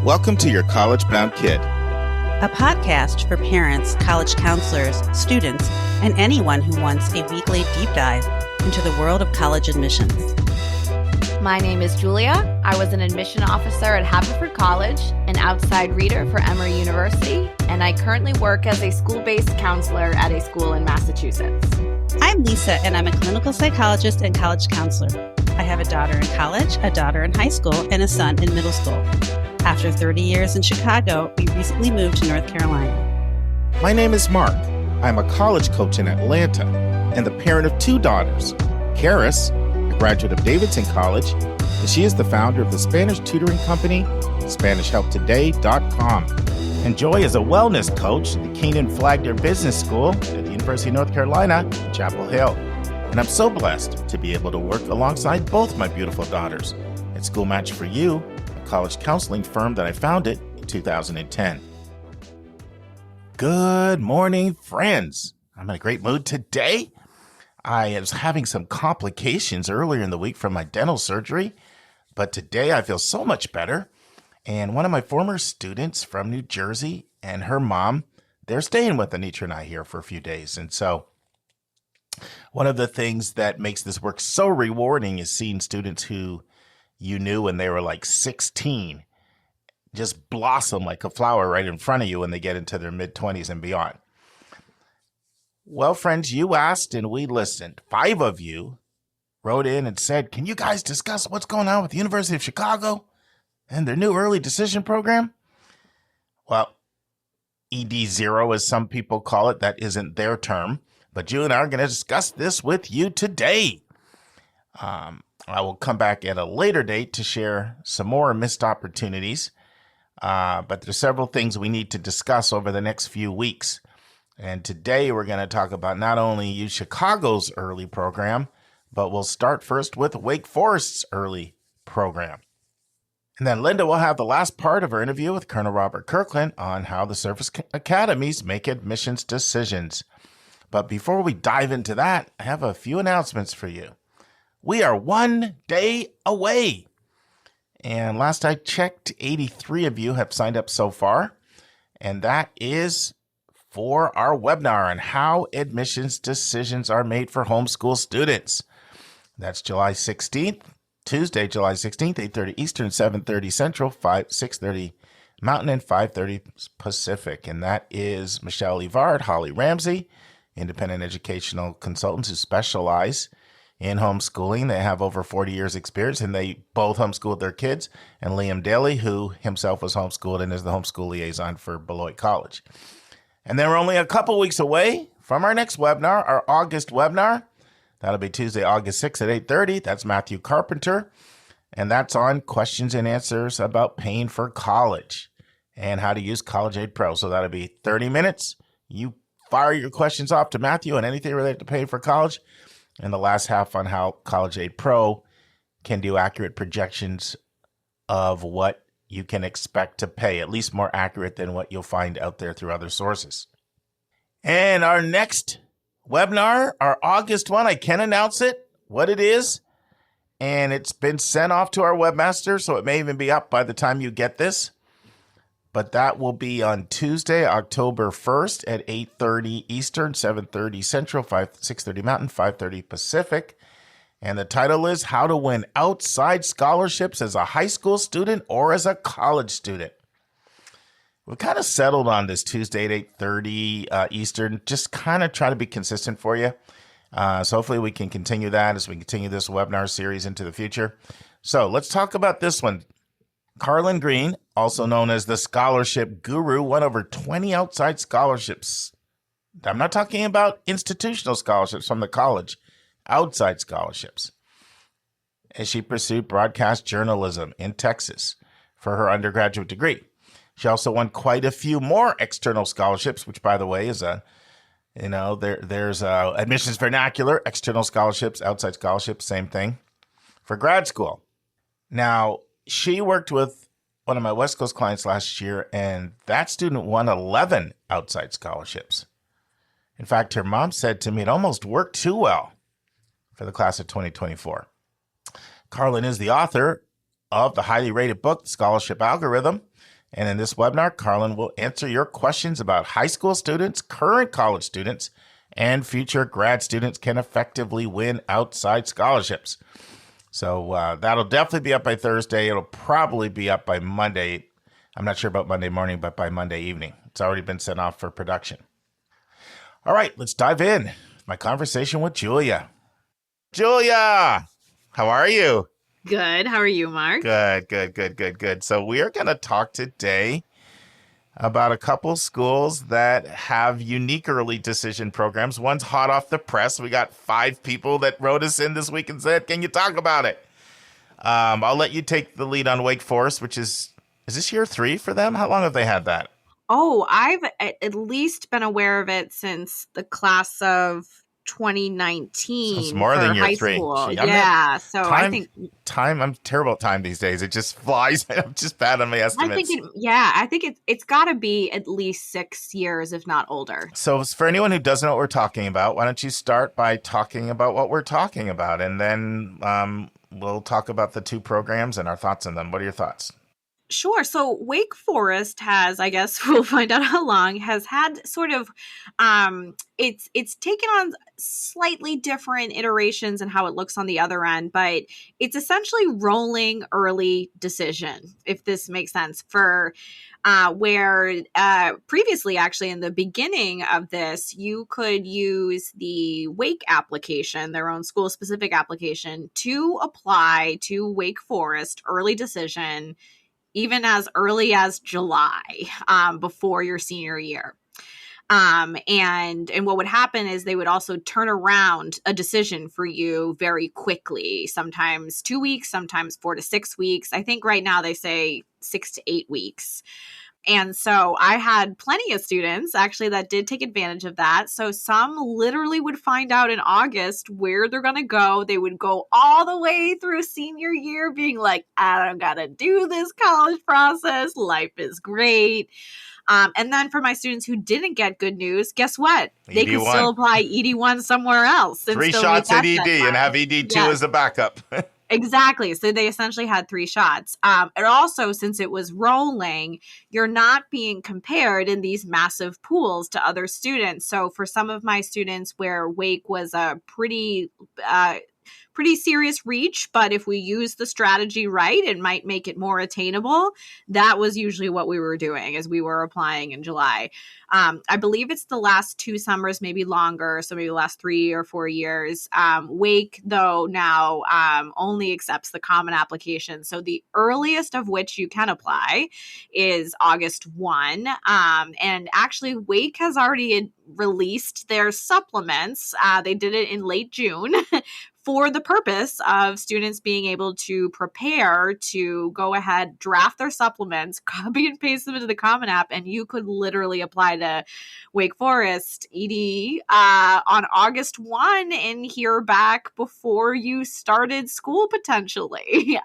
Welcome to Your College Bound Kid, a podcast for parents, college counselors, students, and anyone who wants a weekly deep dive into the world of college admissions. My name is Julia. I was an admission officer at Haverford College, an outside reader for Emory University, and I currently work as a school-based counselor at a school in Massachusetts. I'm Lisa, and I'm a clinical psychologist and college counselor. I have a daughter in college, a daughter in high school, and a son in middle school. After 30 years in Chicago, we recently moved to North Carolina. My name is Mark. I'm a college coach in Atlanta and the parent of two daughters. Karis, a graduate of Davidson College, and she is the founder of the Spanish tutoring company, SpanishHelpToday.com. And Joy is a wellness coach at the Keenan Flagler Business School at the University of North Carolina in Chapel Hill. And I'm so blessed to be able to work alongside both my beautiful daughters at School Match for You, a college counseling firm that I founded in 2010. Good morning, friends. I'm in a great mood today. I was having some complications earlier in the week from my dental surgery, but today I feel so much better. And one of my former students from New Jersey and her mom, they're staying with Anitra and I here for a few days. And so one of the things that makes this work so rewarding is seeing students who you knew when they were like 16 just blossom like a flower right in front of you when they get into their mid-20s and beyond. Well, friends, you asked and we listened. 5 of you wrote in and said, can you guys discuss what's going on with the University of Chicago and their new early decision program? Well, ED0, as some people call it, that isn't their term, but you and I are going to discuss this with you today. I will come back at a later date to share some more missed opportunities, but there's several things we need to discuss over the next few weeks. And today we're going to talk about not only U Chicago's early program, but we'll start first with Wake Forest's early program. And then Lynda will have the last part of her interview with Colonel Robert Kirkland on how the Service Academies make admissions decisions. But before we dive into that, I have a few announcements for you. We are 1 day away. And last I checked, 83 of you have signed up so far. And that is for our webinar on how admissions decisions are made for homeschool students. That's July 16th, Tuesday, July 16th, 8:30 Eastern, 7:30 Central, 6:30 Mountain, and 5:30 Pacific. And that is Michelle Evard, Holly Ramsey, independent educational consultants who specialize in homeschooling. They have over 40 years experience, and they both homeschooled their kids. And Liam Daly, who himself was homeschooled and is the homeschool liaison for Beloit College. And then we're only a couple weeks away from our next webinar, our August webinar. That'll be Tuesday, August 6th at 8:30. That's Matthew Carpenter. And that's on questions and answers about paying for college and how to use College Aid Pro. So that'll be 30 minutes. You fire your questions off to Matthew on anything related to paying for college. And the last half on how College Aid Pro can do accurate projections of what you can expect to pay, at least more accurate than what you'll find out there through other sources. And our next webinar, our August one, I can announce it, what it is, and it's been sent off to our webmaster, so it may even be up by the time you get this. But that will be on Tuesday, October 1st at 8:30 Eastern, 7:30 Central, 6:30 Mountain, 5:30 Pacific. And the title is How to Win Outside Scholarships as a High School Student or as a College Student. We've kind of settled on this Tuesday at 8:30 Eastern, just kind of try to be consistent for you. So hopefully we can continue that as we continue this webinar series into the future. So let's talk about this one. Carlin Green, also known as the scholarship guru, won over 20 outside scholarships. I'm not talking about institutional scholarships from the college, outside scholarships. As she pursued broadcast journalism in Texas for her undergraduate degree. She also won quite a few more external scholarships, which, by the way, is there's admissions vernacular, external scholarships, outside scholarships, same thing, for grad school. Now, she worked with one of my West Coast clients last year, and that student won 11 outside scholarships. In fact, her mom said to me it almost worked too well for the class of 2024. Carlin is the author of the highly rated book, The Scholarship Algorithm, And in this webinar, Carlin will answer your questions about high school students, current college students, and future grad students can effectively win outside scholarships. So that'll definitely be up by Thursday. It'll probably be up by Monday. I'm not sure about Monday morning, but by Monday evening. It's already been sent off for production. All right, let's dive in. My conversation with Julia. Julia, how are you? Good. How are you, Mark? Good. So we are going to talk today about a couple schools that have unique early decision programs. One's hot off the press. We got 5 people that wrote us in this week and said, can you talk about it? I'll let you take the lead on Wake Forest, which is this year 3 for them? How long have they had that? Oh, I've at least been aware of it since the class of 2019. So it's more than year 3. I'm terrible at time these days. It just flies. I'm just bad on my estimates. I think it's got to be at least 6 years, if not older. So for anyone who doesn't know what we're talking about, why don't you start by talking about what we're talking about, and then we'll talk about the 2 programs and our thoughts on them. What are your thoughts? Sure. So Wake Forest has, I guess we'll find out how long, has had sort of, it's taken on slightly different iterations and how it looks on the other end, but it's essentially rolling early decision, if this makes sense, for where previously, actually, in the beginning of this, you could use the Wake application, their own school-specific application, to apply to Wake Forest early decision even as early as July, before your senior year. And what would happen is they would also turn around a decision for you very quickly, sometimes 2 weeks, sometimes 4 to 6 weeks. I think right now they say 6 to 8 weeks. And so I had plenty of students actually that did take advantage of that. So some literally would find out in August where they're going to go. They would go all the way through senior year being like, I don't got to do this college process. Life is great. And then for my students who didn't get good news, guess what? They ED1. can still apply ED1 somewhere else. 3 shots at ED and have ED2 as a backup. Exactly. So they essentially had 3 shots. And also, since it was rolling, you're not being compared in these massive pools to other students. So for some of my students where Wake was a pretty serious reach, but if we use the strategy right, it might make it more attainable. That was usually what we were doing as we were applying in July. I believe it's the last 2 summers, maybe longer, so maybe the last 3 or 4 years. Wake, though, now only accepts the common application. So the earliest of which you can apply is August 1. And actually, Wake has already released their supplements. They did it in late June. For the purpose of students being able to prepare to go ahead, draft their supplements, copy and paste them into the Common App, and you could literally apply to Wake Forest ED on August 1 and hear back before you started school potentially.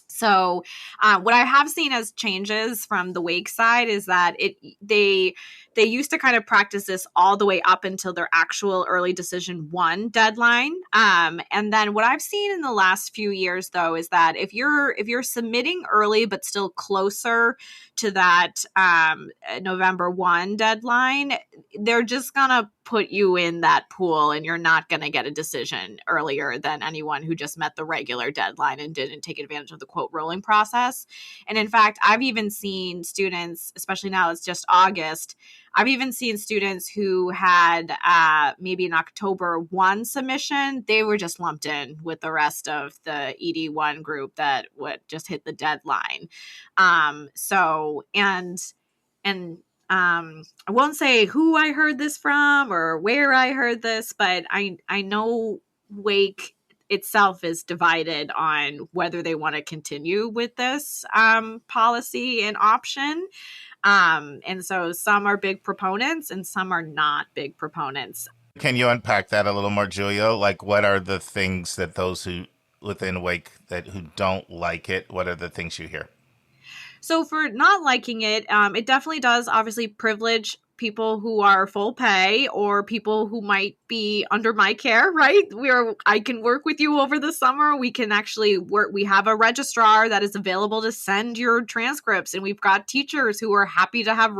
So what I have seen as changes from the Wake side is that they used to kind of practice this all the way up until their actual early decision 1 deadline. And then what I've seen in the last few years, though, is that if you're submitting early but still closer to that November 1 deadline, they're just gonna put you in that pool and you're not going to get a decision earlier than anyone who just met the regular deadline and didn't take advantage of the quote rolling process. And in fact, I've even seen students, especially now it's just August, I've even seen students who had maybe an October 1 submission. They were just lumped in with the rest of the ED1 group that would just hit the deadline. I won't say who I heard this from or where I heard this, but I know Wake itself is divided on whether they want to continue with this policy and option. And so some are big proponents and some are not big proponents. Can you unpack that a little more, Julia? Like, what are the things that those who within Wake who don't like it, what are the things you hear? So for not liking it, it definitely does obviously privilege people who are full pay or people who might be under my care, right? I can work with you over the summer. We can actually work. We have a registrar that is available to send your transcripts, and we've got teachers who are happy to have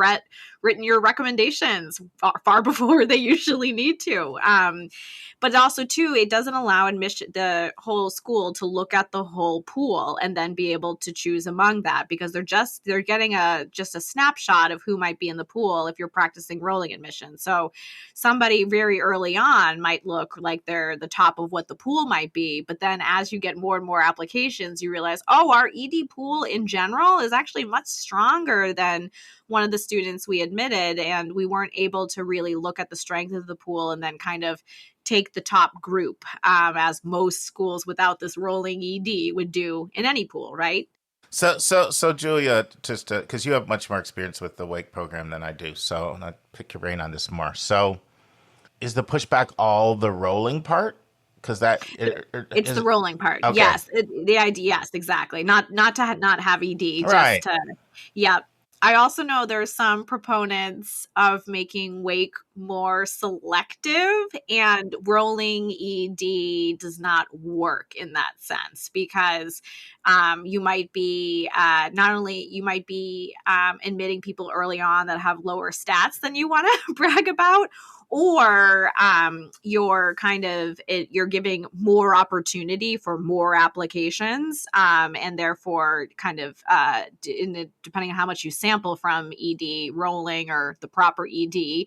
written your recommendations far before they usually need to. But also, too, it doesn't allow the whole school to look at the whole pool and then be able to choose among that, because they're getting just a snapshot of who might be in the pool if you're practicing rolling admission. So somebody very early on might look like they're the top of what the pool might be. But then as you get more and more applications, you realize, oh, our ED pool in general is actually much stronger than one of the students we admitted, and we weren't able to really look at the strength of the pool and then kind of take the top group, as most schools without this rolling ED would do in any pool, right? So Julia, just because you have much more experience with the WAKE program than I do, so I'll pick your brain on this more. So, is the pushback all the rolling part? Because it's the rolling part. Okay. Yes, the idea. Yes, exactly. Not to not have ED. Right. Just to, yeah. I also know there's some proponents of making WAKE more selective, and rolling ED does not work in that sense, because you might be admitting people early on that have lower stats than you want to brag about, or you're giving more opportunity for more applications, and therefore kind of depending on how much you sample from ED rolling or the proper ED,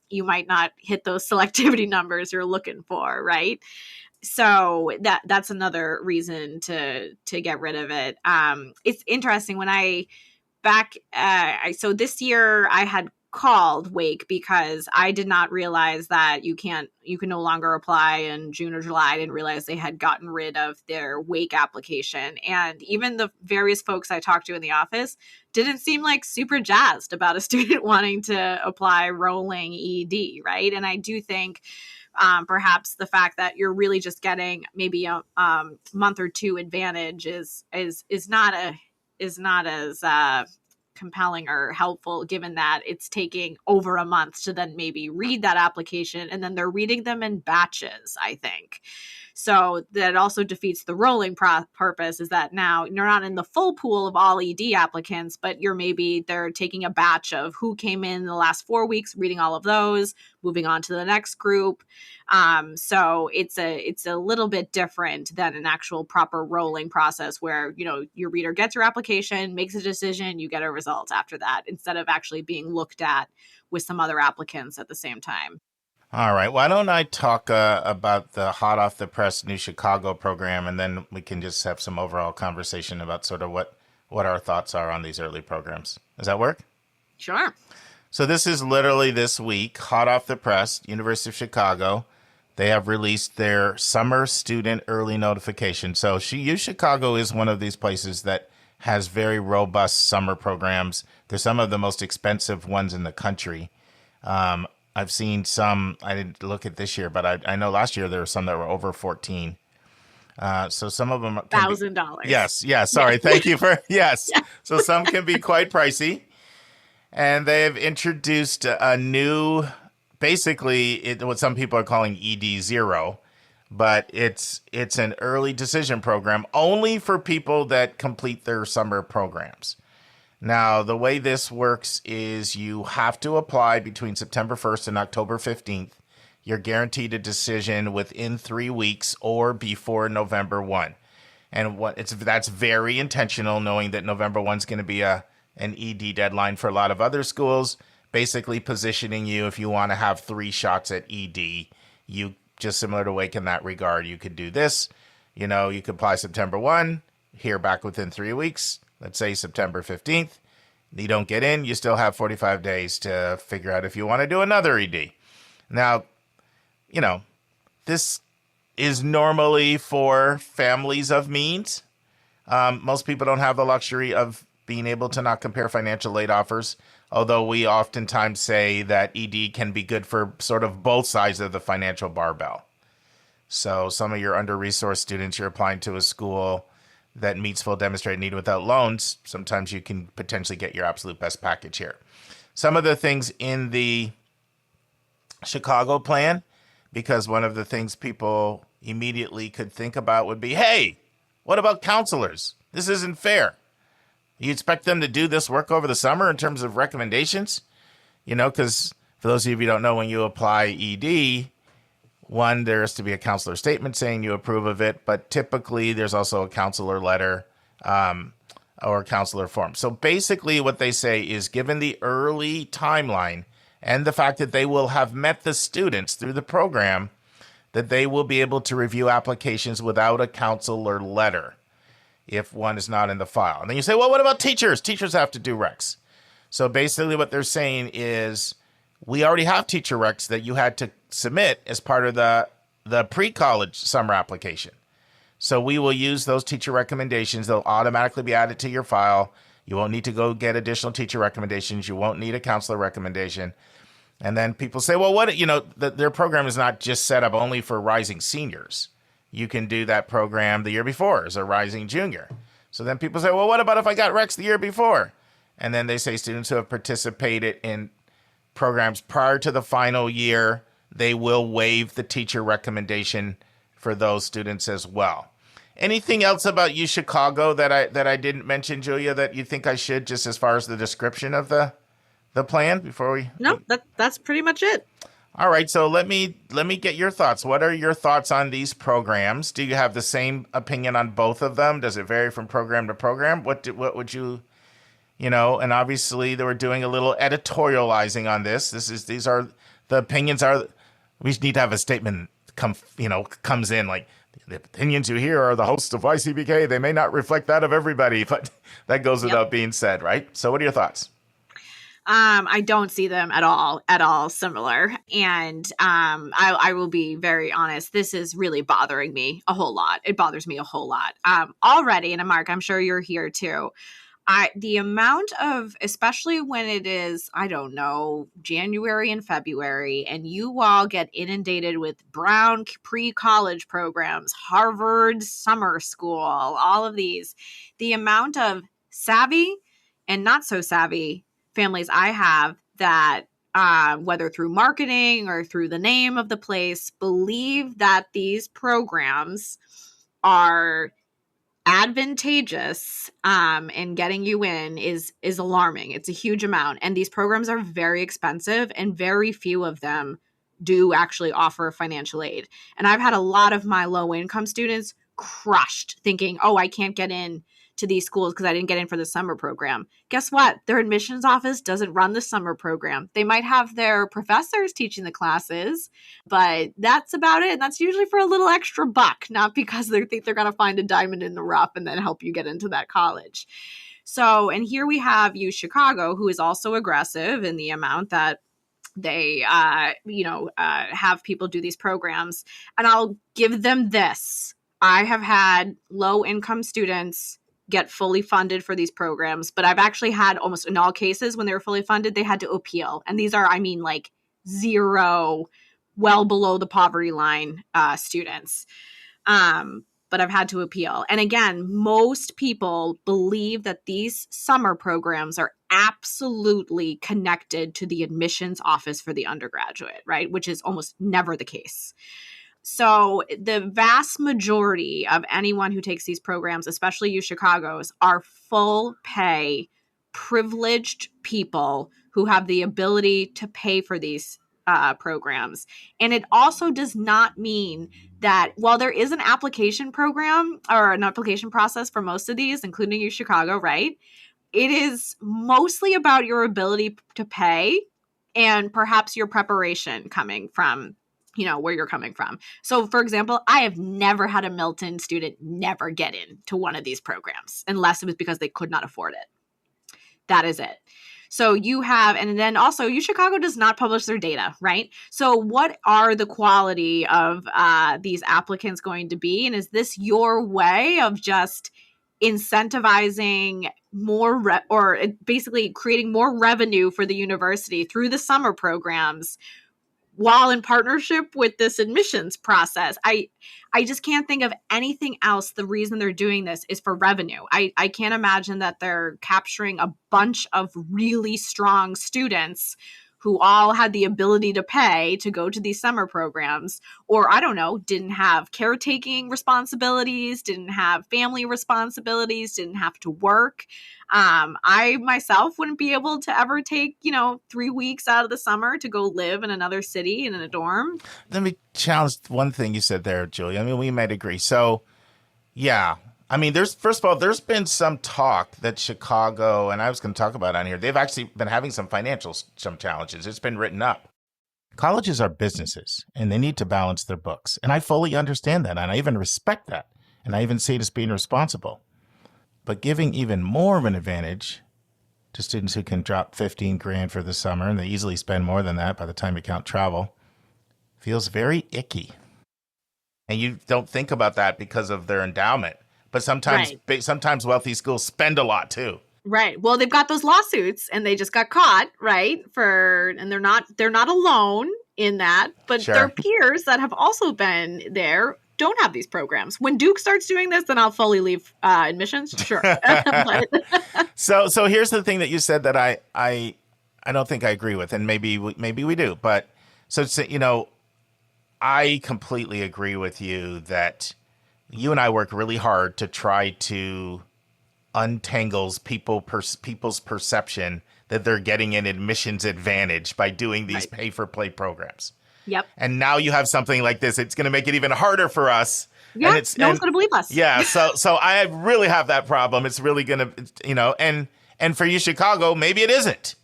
you might not hit those selectivity numbers you're looking for, right? So that's another reason to get rid of it. It's interesting so this year I had called WAKE because I did not realize that you can no longer apply in June or July. I didn't realize they had gotten rid of their WAKE application. And even the various folks I talked to in the office didn't seem like super jazzed about a student wanting to apply rolling ED, right? And I do think perhaps the fact that you're really just getting maybe a month or two advantage is not as compelling or helpful, given that it's taking over a month to then maybe read that application, and then they're reading them in batches, I think. So that also defeats the rolling purpose, is that now you're not in the full pool of all ED applicants, but they're taking a batch of who came in the last 4 weeks, reading all of those, moving on to the next group. So it's a little bit different than an actual proper rolling process where, your reader gets your application, makes a decision, you get a result after that, instead of actually being looked at with some other applicants at the same time. All right. Why don't I talk about the hot off the press New Chicago program, and then we can just have some overall conversation about sort of what our thoughts are on these early programs. Does that work? Sure. So this is literally this week, hot off the press, University of Chicago. They have released their summer student early notification. So U Chicago is one of these places that has very robust summer programs. They're some of the most expensive ones in the country. I've seen some, I didn't look at this year, but I know last year there were some that were over 14. So some of them $1,000. Yes. Sorry. Thank you for, yes. So some can be quite pricey. And they've introduced a new, basically what some people are calling ED0, but it's an early decision program only for people that complete their summer programs. Now, the way this works is you have to apply between September 1st and October 15th. You're guaranteed a decision within 3 weeks or before November 1. And that's very intentional, knowing that November 1 is going to be an ED deadline for a lot of other schools, basically positioning you, if you want to have 3 shots at ED, you just similar to WAKE in that regard. You could do this. You could apply September 1, hear back within 3 weeks. Let's say September 15th, you don't get in, you still have 45 days to figure out if you want to do another ED. Now, this is normally for families of means. Most people don't have the luxury of being able to not compare financial aid offers, although we oftentimes say that ED can be good for sort of both sides of the financial barbell. So some of your under-resourced students, you're applying to a school that meets full demonstrated need without loans, sometimes you can potentially get your absolute best package here. some of the things in the Chicago plan, because one of the things people immediately could think about would be, hey, what about counselors? This isn't fair. You expect them to do this work over the summer in terms of recommendations? Because for those of you who don't know, when you apply ED, one, there has to be a counselor statement saying you approve of it, but typically there's also a counselor letter or a counselor form. So basically what they say is, given the early timeline and the fact that they will have met the students through the program, that they will be able to review applications without a counselor letter if one is not in the file. And then you say, well, what about teachers? Teachers have to do recs. So basically what they're saying is, we already have teacher recs that you had to submit as part of the pre-college summer application. So we will use those teacher recommendations. They'll automatically be added to your file. You won't need to go get additional teacher recommendations. You won't need a counselor recommendation. And then people say, well, their program is not just set up only for rising seniors. You can do that program the year before as a rising junior. So then people say, well, what about if I got recs the year before? And then they say students who have participated in programs prior to the final year, they will waive the teacher recommendation for those students as well. Anything else about UChicago that I didn't mention, Julia, that you think I should, just as far as the description of the plan before we? No, that's pretty much it. All right, so let me get your thoughts. What are your thoughts on these programs? Do you have the same opinion on both of them? Does it vary from program to program? What would you? And obviously they were doing a little editorializing on this. These are the opinions are. We need to have a statement comes in like, the opinions you hear are the hosts of YCBK. They may not reflect that of everybody, but that goes without being said, right? So what are your thoughts? I don't see them at all similar. And I will be very honest, this is really bothering me a whole lot. It bothers me a whole lot already. And Mark, I'm sure you're here too. The amount of, especially when it is, I don't know, January and February, and you all get inundated with Brown pre-college programs, Harvard summer school, all of these, the amount of savvy and not so savvy families I have that, whether through marketing or through the name of the place, believe that these programs are advantageous and getting you in is alarming. It's a huge amount. And these programs are very expensive, and very few of them do actually offer financial aid. And I've had a lot of my low income students crushed thinking, oh, I can't get in to these schools because I didn't get in for the summer program. Guess what? Their admissions office doesn't run the summer program. They might have their professors teaching the classes, but that's about it. And that's usually for a little extra buck, not because they think they're going to find a diamond in the rough and then help you get into that college. So, and here we have UChicago, who is also aggressive in the amount that they, have people do these programs. And I'll give them this. I have had low income students get fully funded for these programs, but I've actually had almost in all cases when they were fully funded, they had to appeal. And these are, like zero, well below the poverty line students. But I've had to appeal. And again, most people believe that these summer programs are absolutely connected to the admissions office for the undergraduate, right? Which is almost never the case. So the vast majority of anyone who takes these programs, especially UChicago's, are full pay, privileged people who have the ability to pay for these programs. And it also does not mean that while there is an application program or an application process for most of these, including UChicago, right? It is mostly about your ability to pay and perhaps your preparation coming from where you're coming from. So for example, I have never had a Milton student never get into one of these programs unless it was because they could not afford it. That is it. So you have, and then also UChicago does not publish their data, right? So what are the quality of these applicants going to be? And is this your way of just incentivizing more basically creating more revenue for the university through the summer programs while in partnership with this admissions process. I just can't think of anything else. The reason they're doing this is for revenue. I can't imagine that they're capturing a bunch of really strong students who all had the ability to pay to go to these summer programs, or I don't know, didn't have caretaking responsibilities, didn't have family responsibilities, didn't have to work. I myself wouldn't be able to ever take, 3 weeks out of the summer to go live in another city and in a dorm. Let me challenge one thing you said there, Julia. I mean, we might agree. So, yeah. I mean, first of all, there's been some talk that Chicago, and I was going to talk about on here, they've actually been having some challenges. It's been written up. Colleges are businesses, and they need to balance their books. And I fully understand that, and I even respect that. And I even see it as being responsible. But giving even more of an advantage to students who can drop $15,000 for the summer, and they easily spend more than that by the time you count travel, feels very icky. And you don't think about that because of their endowment. But sometimes wealthy schools spend a lot too. Right. Well, they've got those lawsuits, and they just got caught, right? And they're not alone in that, but Sure. their peers that have also been there don't have these programs. When Duke starts doing this, then I'll fully leave admissions. Sure. But So here's the thing that you said that I don't think I agree with, and maybe we do. But I completely agree with you that you and I work really hard to try to untangle people's perception that they're getting an admissions advantage by doing these pay-for-play programs. Yep. And now you have something like this. It's going to make it even harder for us. Yeah, no one's going to believe us. Yeah, so I really have that problem. It's really going to, and for you, Chicago, maybe it isn't,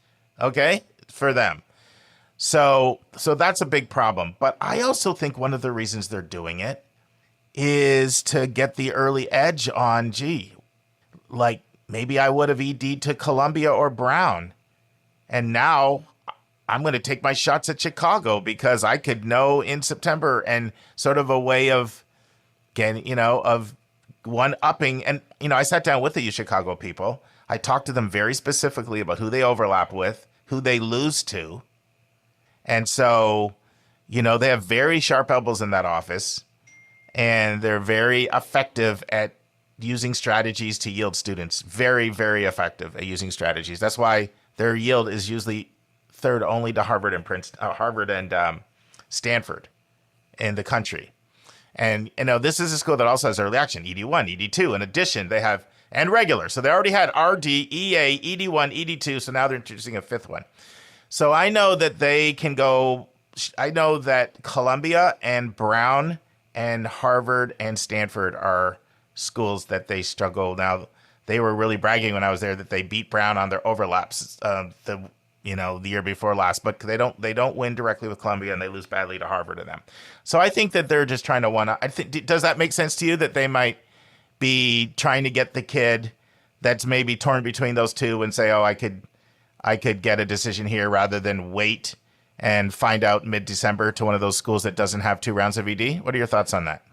okay, for them. So that's a big problem. But I also think one of the reasons they're doing it is to get the early edge on, like maybe I would have ED'd to Columbia or Brown, and now I'm going to take my shots at Chicago because I could know in September, and sort of a way of getting, of one-upping. And, I sat down with the Chicago people. I talked to them very specifically about who they overlap with, who they lose to. And so, they have very sharp elbows in that office, and they're very effective at using strategies to yield students. Very, very effective at using strategies. That's why their yield is usually third only to Harvard and Stanford in the country. And, this is a school that also has early action, ED1, ED2. In addition, they have, and regular. So they already had RD, EA, ED1, ED2. So now they're introducing a fifth one. So I know that they can go, I know that Columbia and Brown and Harvard and Stanford are schools that they struggle. Now, they were really bragging when I was there that they beat Brown on their overlaps the year before last, but they don't win directly with Columbia, and they lose badly to Harvard and them. So I think that they're just trying to does that make sense to you, that they might be trying to get the kid that's maybe torn between those two and say, oh, I could get a decision here rather than wait and find out mid-December to one of those schools that doesn't have 2 rounds of ED? What are your thoughts on that?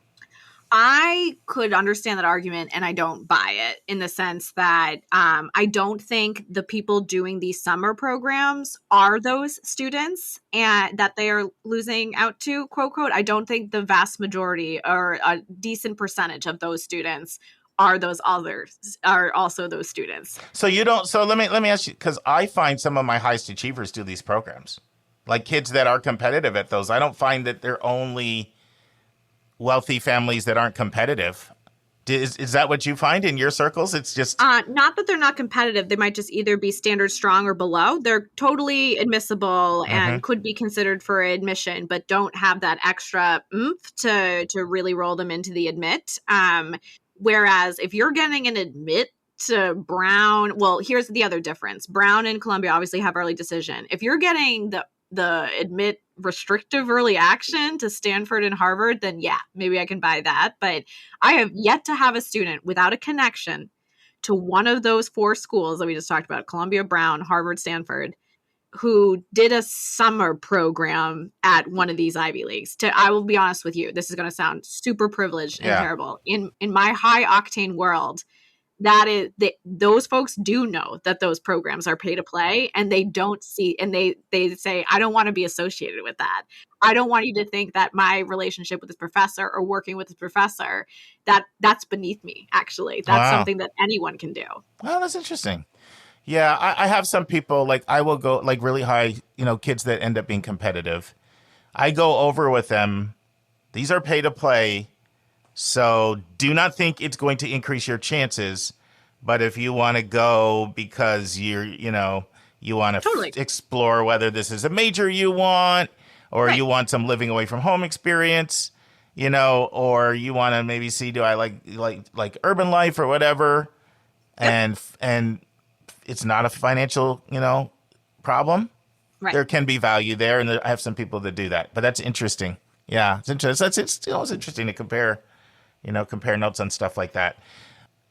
I could understand that argument, and I don't buy it, in the sense that I don't think the people doing these summer programs are those students and that they are losing out to, quote, quote. I don't think the vast majority or a decent percentage of those students are those others, are also those students. So let me ask you, because I find some of my highest achievers do these programs, like kids that are competitive at those. I don't find that they're only wealthy families that aren't competitive. Is that what you find in your circles? It's just not that they're not competitive. They might just either be standard strong or below. They're totally admissible and could be considered for admission, but don't have that extra oomph to really roll them into the admit. Whereas if you're getting an admit to Brown, well, here's the other difference. Brown and Columbia obviously have early decision. If you're getting the admit restrictive early action to Stanford and Harvard, then yeah, maybe I can buy that. But I have yet to have a student without a connection to one of those 4 schools that we just talked about, Columbia, Brown, Harvard, Stanford, who did a summer program at one of these Ivy Leagues. I will be honest with you, this is going to sound super privileged and terrible. In my high octane world, those folks do know that those programs are pay to play, and they don't see, and they say, I don't want to be associated with that. I don't want you to think that my relationship with this professor or working with this professor, that's beneath me. Actually, that's something that anyone can do. Well, that's interesting. Yeah, I have some people, like I will go like really high, kids that end up being competitive. I go over with them. These are pay to play. So do not think it's going to increase your chances. But if you want to go because you want to explore whether this is a major you want, or you want some living away from home experience, or you want to maybe see, do I like urban life or whatever, and it's not a financial, problem. Right. There can be value there, and I have some people that do that. But that's interesting. Yeah, it's interesting. It's always interesting to compare notes on stuff like that.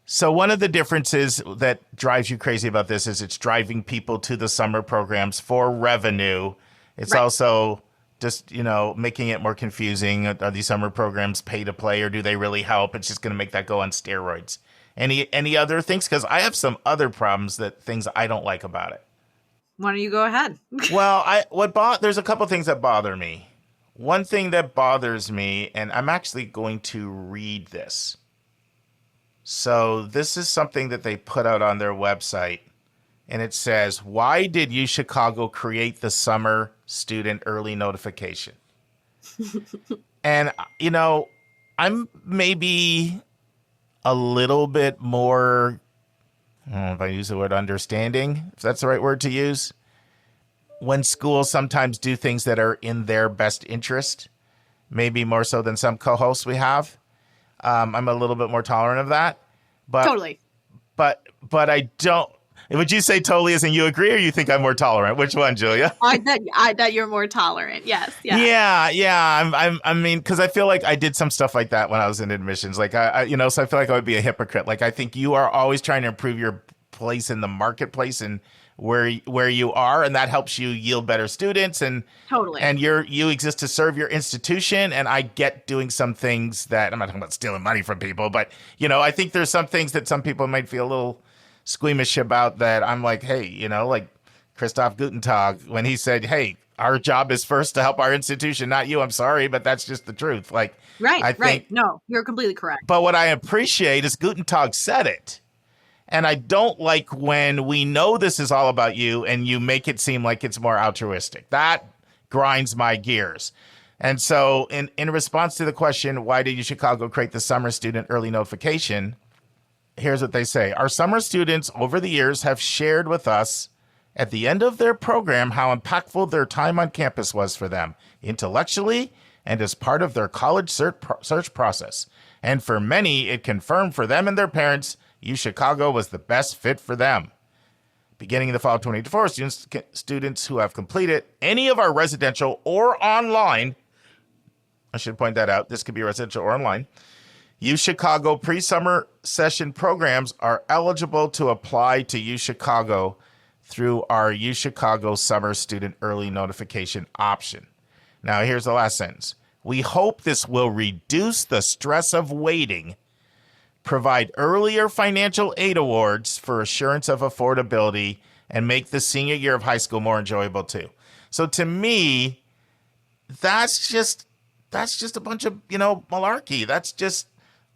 So one of the differences that drives you crazy about this is it's driving people to the summer programs for revenue. It's also just, making it more confusing. Are these summer programs pay to play, or do they really help? It's just going to make that go on steroids. Any other things? Because I have some other problems, things I don't like about it. Why don't you go ahead? Well, there's a couple things that bother me. One thing that bothers me, and I'm actually going to read this. So this is something that they put out on their website, and it says, "Why did UChicago create the summer student early notification?" And, I'm maybe a little bit more, I don't know if I use the word understanding, if that's the right word to use, when schools sometimes do things that are in their best interest, maybe more so than some co-hosts we have. I'm a little bit more tolerant of that. But, totally. But I don't. Would you say totally as in you agree, or you think I'm more tolerant? Which one, Julia? I bet you're more tolerant. Yes. Yeah. I mean, because I feel like I did some stuff like that when I was in admissions. Like, so I feel like I would be a hypocrite. Like, I think you are always trying to improve your place in the marketplace and where you are, and that helps you yield better students. And totally. And you exist to serve your institution. And I get doing some things that, I'm not talking about stealing money from people, but I think there's some things that some people might feel a little squeamish about, that I'm like, hey, like Christoph Gutentag, when he said, hey, our job is first to help our institution, not you. I'm sorry, but that's just the truth. Like, right. No, you're completely correct. But what I appreciate is Gutentag said it. And I don't like when we know this is all about you and you make it seem like it's more altruistic. That grinds my gears. And so in response to the question, why did UChicago create the summer student early notification? Here's what they say. Our summer students over the years have shared with us at the end of their program how impactful their time on campus was for them, intellectually and as part of their college search process. And for many, it confirmed for them and their parents, UChicago was the best fit for them. Beginning in the fall of 2024, students who have completed any of our residential or online, I should point that out, this could be residential or online, UChicago pre-summer session programs are eligible to apply to UChicago through our UChicago Summer Student Early Notification option. Now, here's the last sentence. We hope this will reduce the stress of waiting, provide earlier financial aid awards for assurance of affordability, and make the senior year of high school more enjoyable too. So to me, that's just a bunch of, malarkey. That's just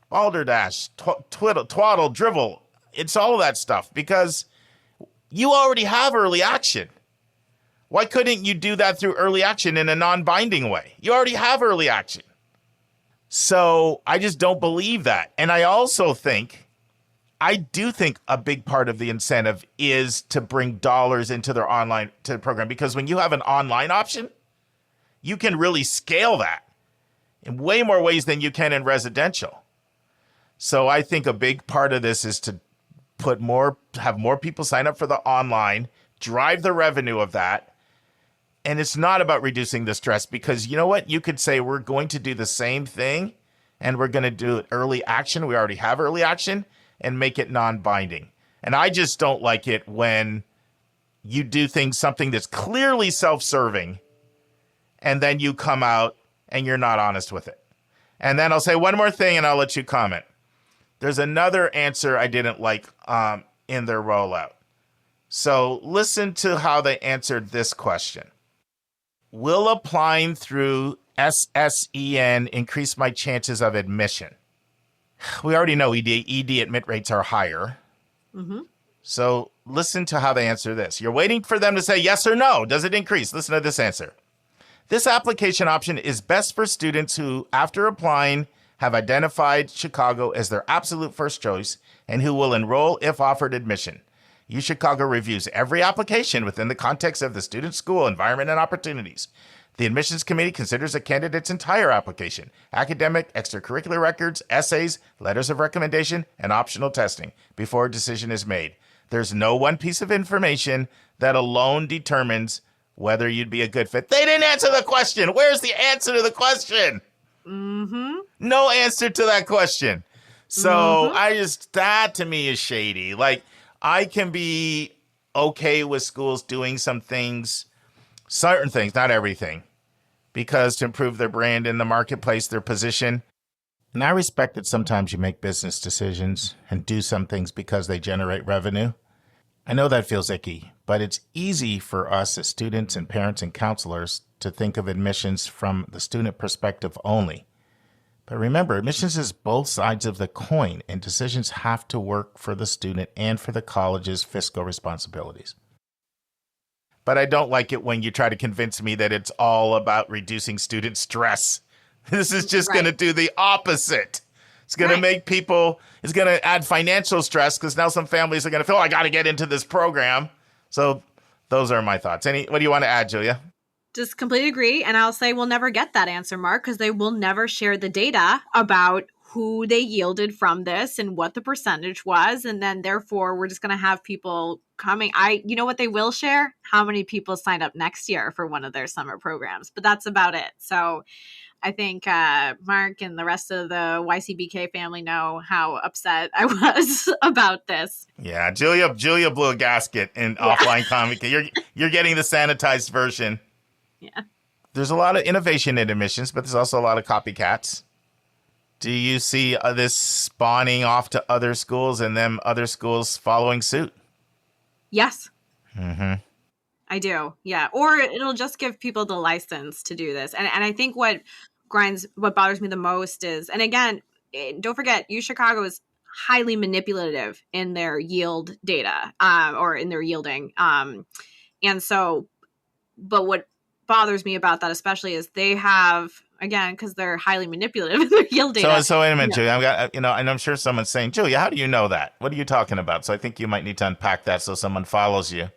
balderdash, twaddle, drivel. It's all of that stuff because you already have early action. Why couldn't you do that through early action in a non-binding way? You already have early action. So I just don't believe that. And I do think a big part of the incentive is to bring dollars into their online to the program, because when you have an online option, you can really scale that in way more ways than you can in residential. So I think a big part of this is to have more people sign up for the online, drive the revenue of that. And it's not about reducing the stress, because you know what? You could say we're going to do the same thing and we're going to do early action. We already have early action, and make it non-binding. And I just don't like it when you do something that's clearly self-serving, and then you come out and you're not honest with it. And then I'll say one more thing and I'll let you comment. There's another answer I didn't like in their rollout. So listen to how they answered this question. Will applying through SSEN increase my chances of admission? We already know ED admit rates are higher. Mm-hmm. So listen to how they answer this. You're waiting for them to say yes or no. Does it increase? Listen to this answer. This application option is best for students who, after applying, have identified Chicago as their absolute first choice and who will enroll if offered admission. UChicago reviews every application within the context of the student's school, environment, and opportunities. The admissions committee considers a candidate's entire application, academic, extracurricular records, essays, letters of recommendation, and optional testing before a decision is made. There's no one piece of information that alone determines whether you'd be a good fit. They didn't answer the question. Where's the answer to the question? Mm-hmm. No answer to that question. So that to me is shady. Like, I can be okay with schools doing some things, certain things, not everything, because to improve their brand in the marketplace, their position. And I respect that sometimes you make business decisions and do some things because they generate revenue. I know that feels icky, but it's easy for us as students and parents and counselors to think of admissions from the student perspective only. But remember, admissions is both sides of the coin, and decisions have to work for the student and for the college's fiscal responsibilities. But I don't like it when you try to convince me that it's all about reducing student stress. This is just going to do the opposite. It's going to make people, it's going to add financial stress because now some families are going to feel, I got to get into this program. So those are my thoughts. What do you want to add, Julia? Just completely agree. And I'll say we'll never get that answer, Mark, because they will never share the data about who they yielded from this and what the percentage was. And then therefore, we're just going to have people coming. You know what they will share? How many people signed up next year for one of their summer programs. But that's about it. So I think Mark and the rest of the YCBK family know how upset I was about this. Yeah, Julia blew a gasket in offline comic. You're getting the sanitized version. Yeah. There's a lot of innovation in admissions, but there's also a lot of copycats. Do you see this spawning off to other schools and them other schools following suit? Yes. Mm-hmm. I do. Yeah. Or it'll just give people the license to do this. And I think what bothers me the most is, and again, don't forget, UChicago is highly manipulative in their yield data or in their yielding. And so, but what bothers me about that especially is they have, again, because they're highly manipulative in their yield data. So wait a minute, Julia. And I'm sure someone's saying, Julia, how do you know that? What are you talking about? So I think you might need to unpack that so someone follows you.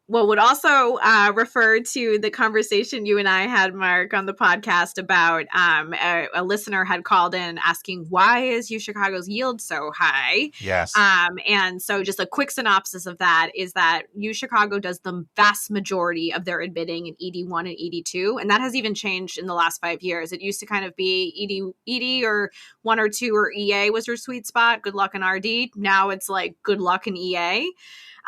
Well, would also refer to the conversation you and I had, Mark, on the podcast about a listener had called in asking, why is UChicago's yield so high? Yes. And so just a quick synopsis of that is that UChicago does the vast majority of their admitting in ED1 and ED2. And that has even changed in the last 5 years. It used to kind of be ED or 1 or 2 or EA was your sweet spot. Good luck in RD. Now it's like good luck in EA.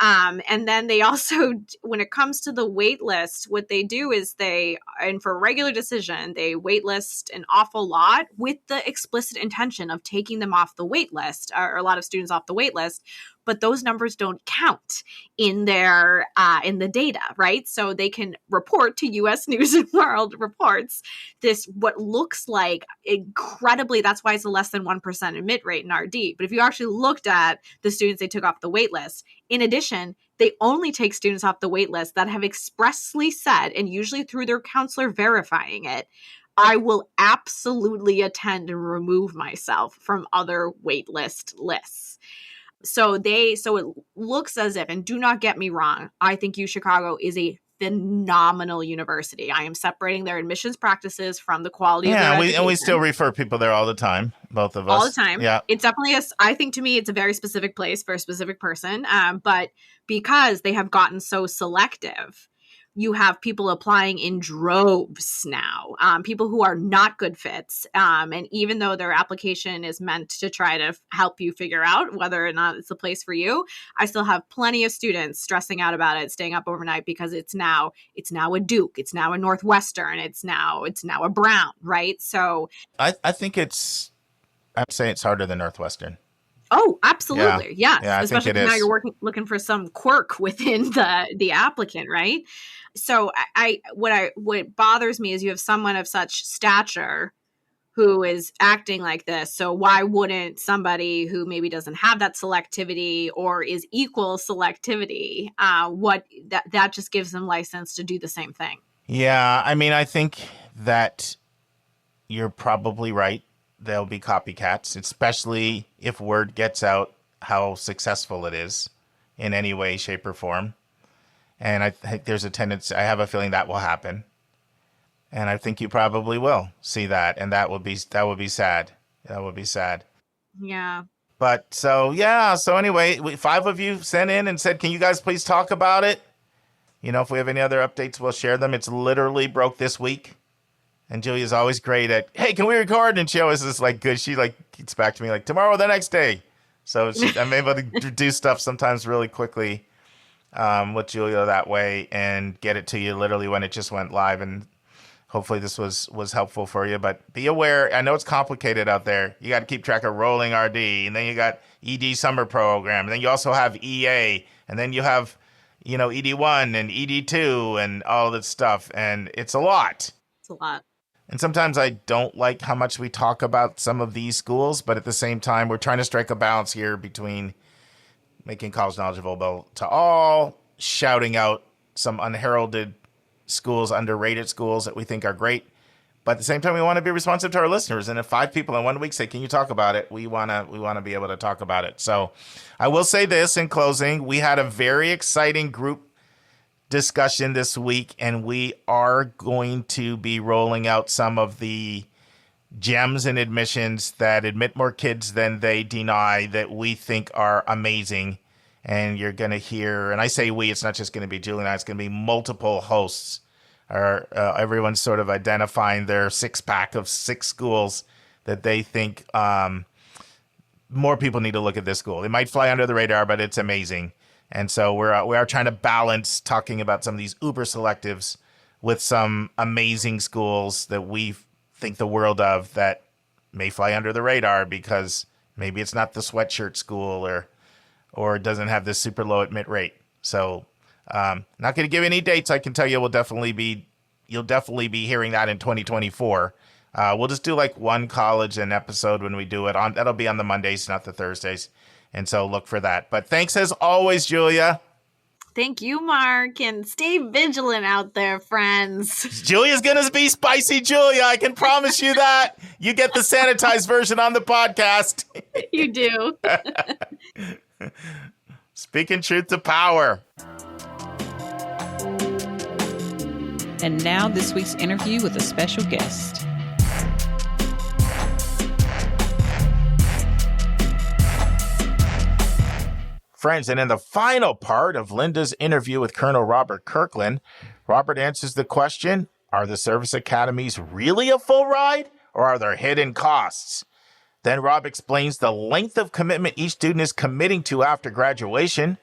And then they also, when it comes to the wait list, what they do is and for regular decision, they wait list an awful lot with the explicit intention of taking them off the wait list, or a lot of students off the wait list. But those numbers don't count in their in the data, right? So they can report to U.S. News and World Reports this what looks like incredibly. That's why it's a less than 1% admit rate in RD. But if you actually looked at the students they took off the wait list, in addition, they only take students off the wait list that have expressly said, and usually through their counselor verifying it, I will absolutely attend and remove myself from other wait list lists. So it looks as if, and do not get me wrong, I think UChicago is a phenomenal university. I am separating their admissions practices from the quality of their education. And we still refer people there all the time, both of us. All the time. Yeah. It's definitely I think to me, it's a very specific place for a specific person. But because they have gotten so selective, you have people applying in droves now, people who are not good fits. And even though their application is meant to try to help you figure out whether or not it's a place for you, I still have plenty of students stressing out about it, staying up overnight because it's now a Duke, it's now a Northwestern, it's now a Brown, right? So I think I'd say it's harder than Northwestern. Oh, absolutely. Yes. Yeah, I think Especially it if now is. you're looking for some quirk within the applicant, right? So what bothers me is you have someone of such stature who is acting like this. So why wouldn't somebody who maybe doesn't have that selectivity or is equal selectivity, that just gives them license to do the same thing? Yeah, I mean, I think that you're probably right. There'll be copycats, especially if word gets out how successful it is in any way, shape, or form. And I think there's a tendency, I have a feeling that will happen. And I think you probably will see that. And that would be sad. That would be sad. Yeah. But so anyway, 5 of you sent in and said, can you guys please talk about it? If we have any other updates, we'll share them. It's literally broke this week. And Julia's always great at, hey, can we record? And she always is like good. She gets back to me like tomorrow or the next day. So I'm able to do stuff sometimes really quickly with Julia that way and get it to you literally when it just went live. And hopefully this was helpful for you. But be aware, I know it's complicated out there. You got to keep track of rolling RD. And then you got ED summer program. And then you also have EA. And then you have, ED1 and ED2 and all this stuff. And it's a lot. It's a lot. And sometimes I don't like how much we talk about some of these schools, but at the same time, we're trying to strike a balance here between making college knowledgeable to all, shouting out some unheralded schools, underrated schools that we think are great. But at the same time, we want to be responsive to our listeners. And if 5 people in 1 week say, can you talk about it? We want to be able to talk about it. So I will say this in closing. We had a very exciting group discussion this week, and we are going to be rolling out some of the gems and admissions that admit more kids than they deny that we think are amazing. And you're going to hear, and I say we, it's not just going to be Julie and I, it's going to be multiple hosts. Everyone's sort of identifying their 6-pack of 6 schools that they think more people need to look at this school. It might fly under the radar, but it's amazing. And so we are trying to balance talking about some of these uber selectives with some amazing schools that we think the world of that may fly under the radar because maybe it's not the sweatshirt school or it doesn't have this super low admit rate. So not going to give any dates. I can tell you you'll definitely be hearing that in 2024. We'll just do like one college an episode when we do it on. That'll be on the Mondays, not the Thursdays. And so look for that. But thanks as always, Julia. Thank you, Mark. And stay vigilant out there, friends. Julia's going to be spicy Julia. I can promise you that. You get the sanitized version on the podcast. You do. Speaking truth to power. And now this week's interview with a special guest. Friends, and in the final part of Lynda's interview with Colonel Robert Kirkland, Robert answers the question, are the service academies really a full ride, or are there hidden costs? Then Rob explains the length of commitment each student is committing to after graduation,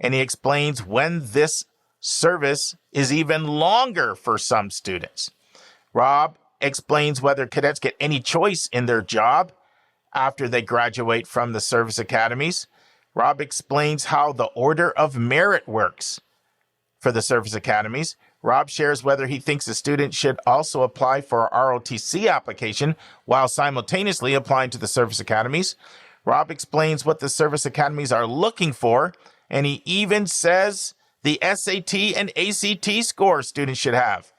and he explains when this service is even longer for some students. Rob explains whether cadets get any choice in their job after they graduate from the service academies. Rob explains how the order of merit works for the service academies. Rob shares whether he thinks a student should also apply for a ROTC application while simultaneously applying to the service academies. Rob explains what the service academies are looking for, and he even says the SAT and ACT score students should have.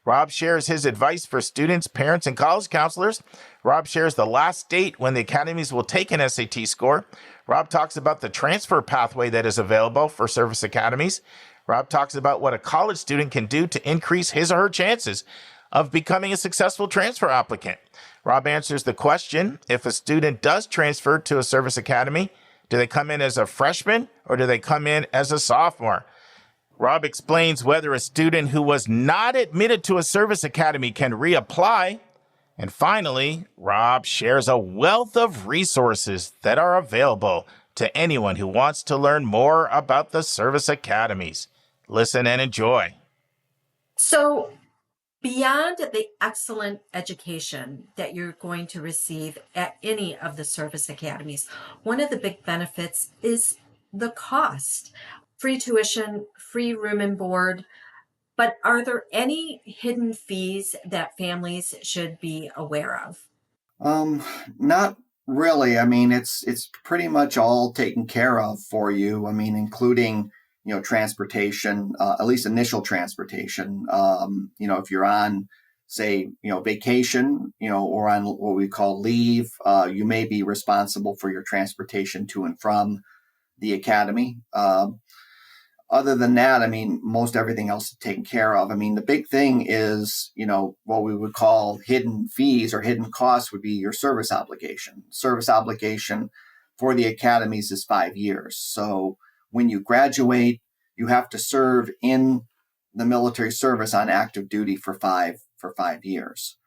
Rob shares his advice for students, parents, and college counselors. Rob shares the last date when the academies will take an SAT score. Rob talks about the transfer pathway that is available for service academies. Rob talks about what a college student can do to increase his or her chances of becoming a successful transfer applicant. Rob answers the question, if a student does transfer to a service academy, do they come in as a freshman or do they come in as a sophomore? Rob explains whether a student who was not admitted to a service academy can reapply. And finally, Rob shares a wealth of resources that are available to anyone who wants to learn more about the service academies. Listen and enjoy. So Beyond the excellent education that you're going to receive at any of the service academies, one of the big benefits is the cost. Free tuition, free room and board. But are there any hidden fees that families should be aware of? Not really. I mean, it's pretty much all taken care of for you. I mean, including transportation, at least initial transportation. If you're on, say, vacation, or on what we call leave, you may be responsible for your transportation to and from the academy. Other than that, I mean, most everything else is taken care of. I mean, the big thing is, what we would call hidden fees or hidden costs would be your service obligation. Service obligation for the academies is 5 years. So when you graduate, you have to serve in the military service on active duty for 5 years.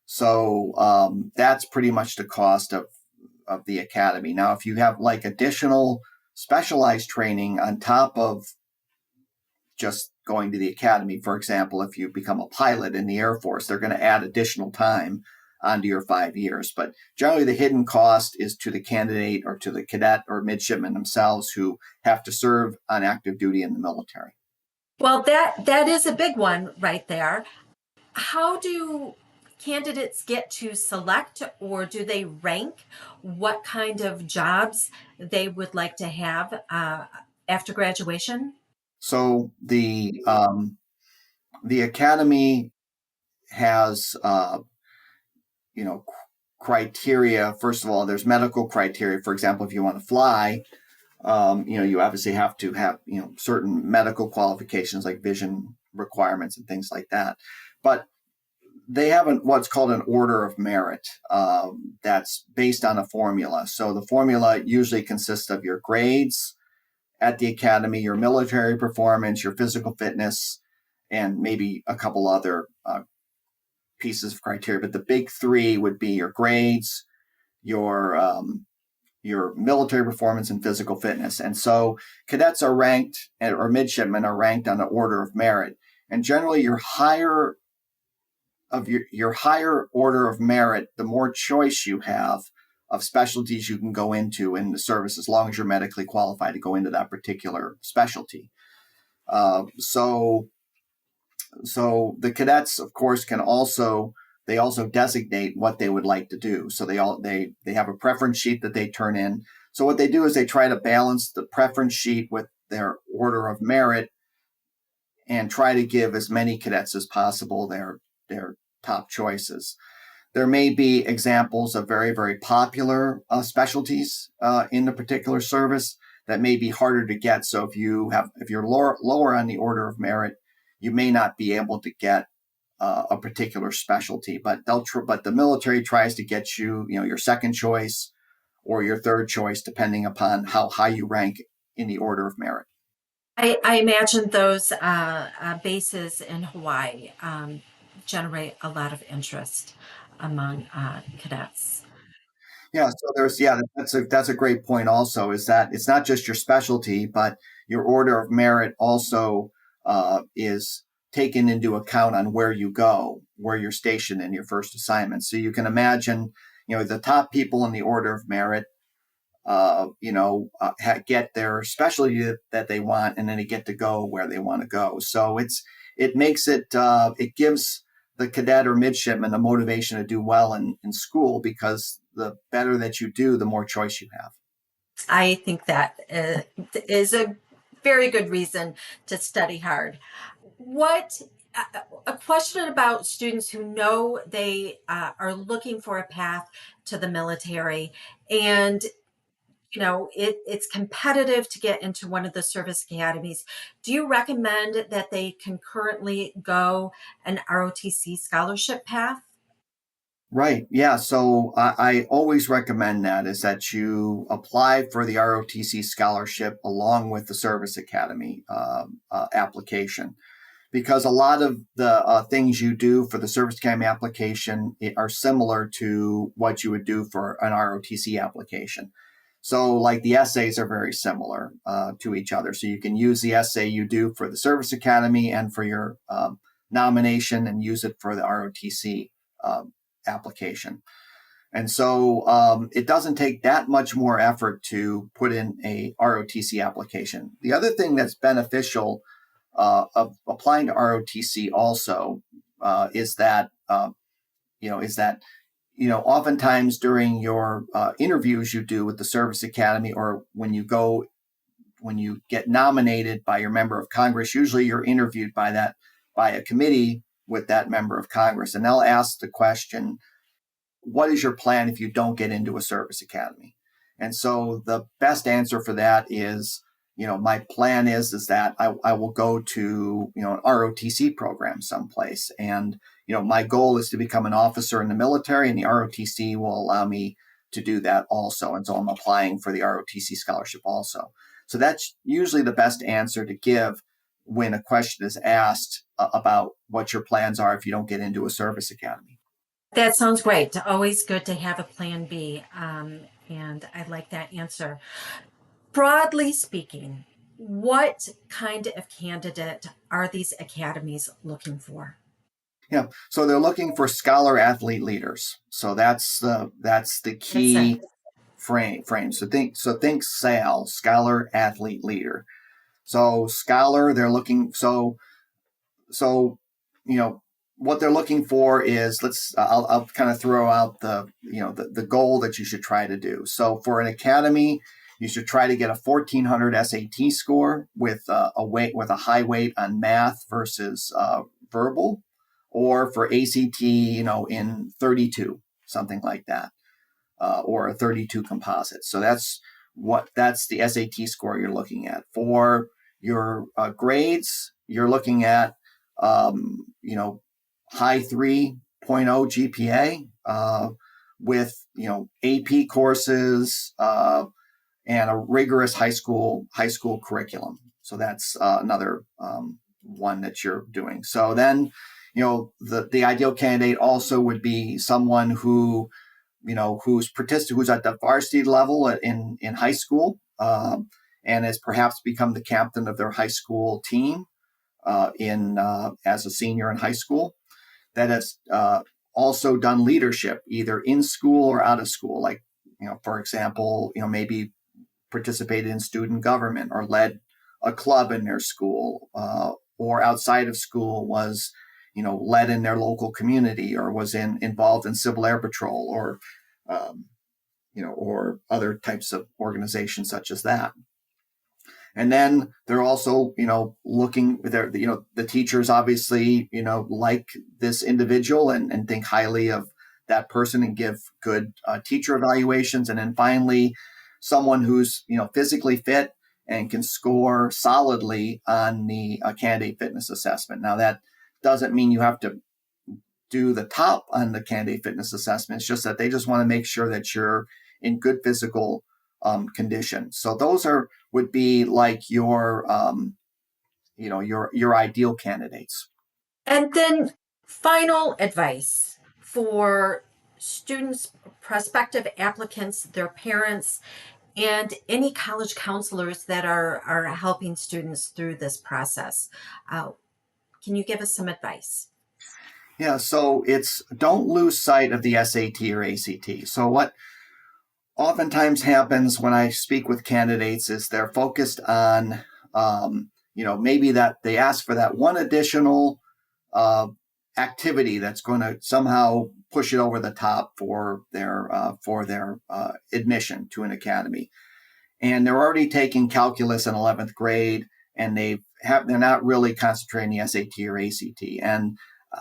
So that's pretty much the cost of the academy. Now, if you have like additional specialized training on top of just going to the academy, for example, if you become a pilot in the Air Force, they're going to add additional time onto your 5 years. But generally, the hidden cost is to the candidate or to the cadet or midshipman themselves who have to serve on active duty in the military. Well, that is a big one right there. How do candidates get to select, or do they rank what kind of jobs they would like to have after graduation? So the academy has criteria. First of all, there's medical criteria. For example, if you want to fly, you obviously have to have certain medical qualifications like vision requirements and things like that. But they have what's called an order of merit that's based on a formula. So the formula usually consists of your grades at the academy, your military performance, your physical fitness, and maybe a couple other pieces of criteria. But the big three would be your grades, your military performance, and physical fitness. And so cadets are ranked, or midshipmen are ranked on an order of merit. And generally, your higher order of merit, the more choice you have of specialties you can go into in the service, as long as you're medically qualified to go into that particular specialty. So the cadets, of course, can also designate what they would like to do. So they have a preference sheet that they turn in. So what they do is they try to balance the preference sheet with their order of merit and try to give as many cadets as possible their top choices. There may be examples of very, very popular specialties in the particular service that may be harder to get. So if you're lower on the order of merit, you may not be able to get a particular specialty. But the military tries to get you, your second choice or your third choice, depending upon how high you rank in the order of merit. I imagine those bases in Hawaii generate a lot of interest among cadets. Yeah, so that's a great point also, is that it's not just your specialty, but your order of merit also is taken into account on where you go, where you're stationed in your first assignment. So you can imagine, the top people in the order of merit get their specialty that they want, and then they get to go where they want to go. So it gives the cadet or midshipman a motivation to do well in school, because the better that you do, the more choice you have. I think that is a very good reason to study hard. A question about students who know they are looking for a path to the military, and it's competitive to get into one of the service academies. Do you recommend that they concurrently go an ROTC scholarship path? Right. Yeah. So I always recommend that you apply for the ROTC scholarship along with the Service Academy application, because a lot of the things you do for the Service Academy application are similar to what you would do for an ROTC application. So like the essays are very similar to each other. So you can use the essay you do for the Service Academy and for your nomination and use it for the ROTC application. And so it doesn't take that much more effort to put in a ROTC application. The other thing that's beneficial of applying to ROTC also is that oftentimes during your interviews you do with the Service Academy, or when you get nominated by your member of Congress, usually you're interviewed by a committee with that member of Congress, and they'll ask the question, what is your plan if you don't get into a Service Academy? And so the best answer for that is, my plan is that I will go to, an ROTC program someplace. And, my goal is to become an officer in the military, and the ROTC will allow me to do that also. And so I'm applying for the ROTC scholarship also. So that's usually the best answer to give when a question is asked about what your plans are if you don't get into a Service Academy. That sounds great. Always good to have a plan B. And I like that answer. Broadly speaking, what kind of candidate are these academies looking for? Yeah, so they're looking for scholar athlete leaders. So that's the key frame. So think SAL, scholar athlete leader. So scholar, they're looking what they're looking for is, I'll kind of throw out the goal that you should try to do. So for an academy, you should try to get a 1400 SAT score with a high weight on math versus verbal, or for ACT, in 32, something like that, or a 32 composite. So that's the SAT score you're looking at. For your grades, you're looking at high 3.0 GPA with AP courses and a rigorous high school curriculum. So that's another one that you're doing. So then the ideal candidate also would be someone who's at the varsity level in high school and has perhaps become the captain of their high school team as a senior in high school, that has also done leadership either in school or out of school. Like, for example, maybe participated in student government or led a club in their school, or outside of school was, led in their local community, or was involved in Civil Air Patrol, or other types of organizations such as that. And then they're also, looking there, the teachers obviously, like this individual and think highly of that person and give good teacher evaluations. And then finally, someone who's, physically fit and can score solidly on the candidate fitness assessment. Now, that doesn't mean you have to do the top on the candidate fitness assessment. It's just that they just want to make sure that you're in good physical condition. So those would be like your ideal candidates. And then final advice for students, prospective applicants, their parents, and any college counselors that are helping students through this process. Can you give us some advice? Yeah, so don't lose sight of the SAT or ACT. So what oftentimes happens when I speak with candidates is they're focused on, maybe that they ask for that one additional activity that's going to somehow push it over the top for their admission to an academy. And they're already taking calculus in 11th grade, and they're not really concentrating the SAT or ACT. And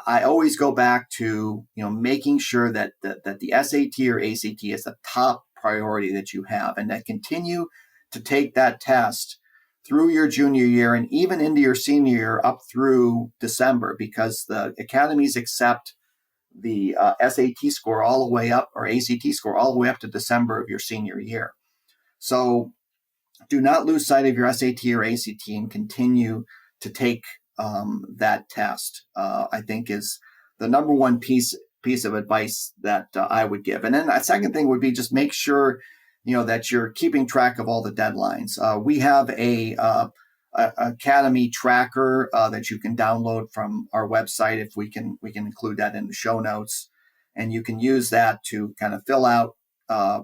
I always go back to, making sure that the SAT or ACT is the top priority that you have, and that continue to take that test through your junior year and even into your senior year up through December, because the academies accept the SAT score all the way up, or ACT score all the way up to December of your senior year. So do not lose sight of your SAT or ACT and continue to take that test, I think is the number one piece of advice that I would give. And then a second thing would be just make sure, that you're keeping track of all the deadlines. We have a academy tracker that you can download from our website. If we can include that in the show notes, and you can use that to kind of fill out